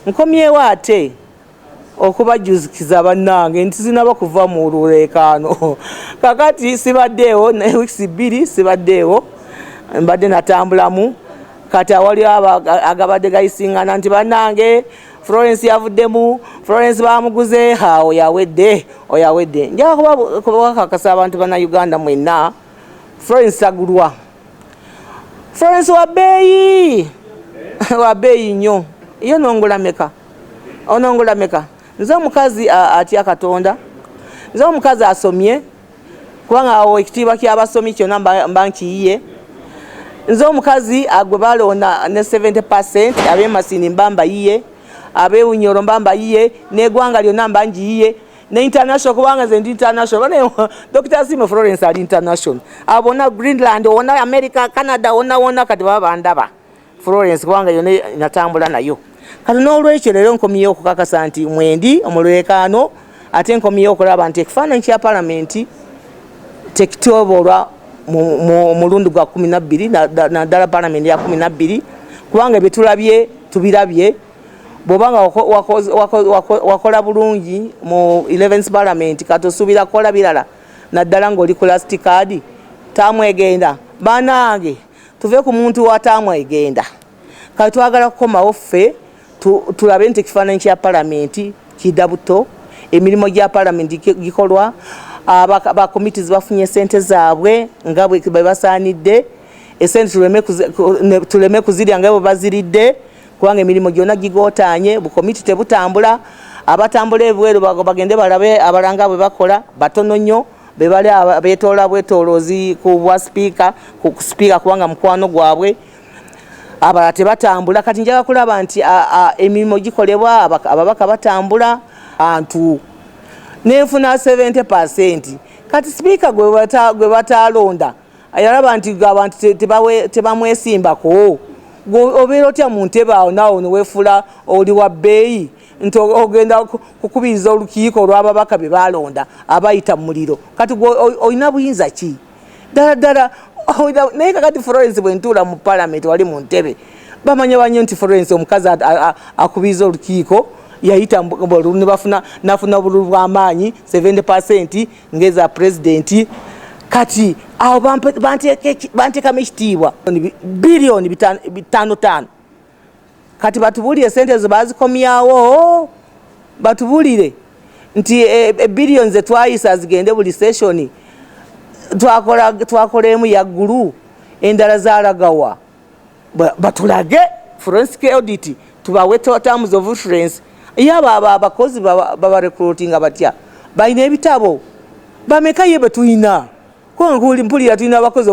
nkomyewo ate okubajuzikiza bannange nti sinaba kuva mu Lwokaano. Kakati sibaddeewo weeks 2 sibaddeewo, mbadde natambulamu. Kati awali agabadde gayisingana nti bannange Florence yavuddemu, Florence bamuguze, oyawedde. Njaga kubakakasa abantu bana Uganda mwenna, Florence agulwa. Florence wa beeyi nnyo. Iyo nongola meka. Onongola meka. Nze omukazi atya Katonda. Nze omukazi asomye. Kubanga awo ekitiibwa ky'abasomi kyonna mba nkiyiye. Nze omukazi agwe balonda ne 70% abe Masindi mbamba yiye, abe Nnyo mbamba yiye, n'eggwanga lyonna mba ngiyiye, ne international kubanga ze ndi international. Bane Dr Asiimwe Florence ali international. Abona Greenland, ona America, Canada, ona kati baba ndaba. Florence kubanga yonna natambula nayo. Kati n'olwekyo leero nkomyewo okukakasa nti mwendi mu Lwokaano, ate nkomyewo okulaba nti ekifaananyi kya palamenti tekitobolwa mulundi gwa 12 naddala palamenti ya 12, kubanga betulabye tubirabye. Bwobanga wakola bulungi mu 11th palamenti katosubira kola birala naddala ng'oli ku last card tamwegenda. Banange tuve ku muntu watamwegenda. Kati twagala kukomawo ffe tulabe nti ekifaananyi kya palamenti kidda buto, emirimu gya palamenti gikolwa, ba committees bafunye sente zaabwe nga bwe basaanidde, esente tuleme kuzirya nga bwe baziridde, kubanga emirimu gyonna gigootaanye, bukomiti tebutambula. Abatambula ebweru bagende balabe abalanga bwe bakola batono nnyo, be bali abeetoola bwetooloozi ku bwa sipiika, ku sipiika kubanga mukwano gwabwe, abalala tebatambula. Kati njaga kulaba nti emirimu gikolebwa, ababaka batambula, antu nenfuna 70%. Kati sipiika gwe batalonda ayalaba nti abantu tebamwesimbako. Obeera otya mu ntebe awo naawe neweefula oli wa bbeeyi nti ogenda kukubiriza olukiiko olw'ababaka be balonda abayita mu muliro. Kati olina buyinza ki ddala? Naye kakati Florence bwe ntuula mu palamenti wali mu ntebe, bamanya banyo nti Florence omukazi akubiriza olukiiko yayita nafuna bululu bw'amaanyi 70% ngeza presidenti. Kati awo banteekamu ekitiibwa bilioni 5. Kati batubulire sente zo bazikomyawo, batubulire nti bilioni ze twayisa zigende buli session twakolemu yaggulu, endala zalagawa. Batulage forensic audit, tubawe terms of reference. Yaba abakozi baba recruiting batya balina ebitabo bameka ye betuyina. Kwa nguli mpulira tulina abakozi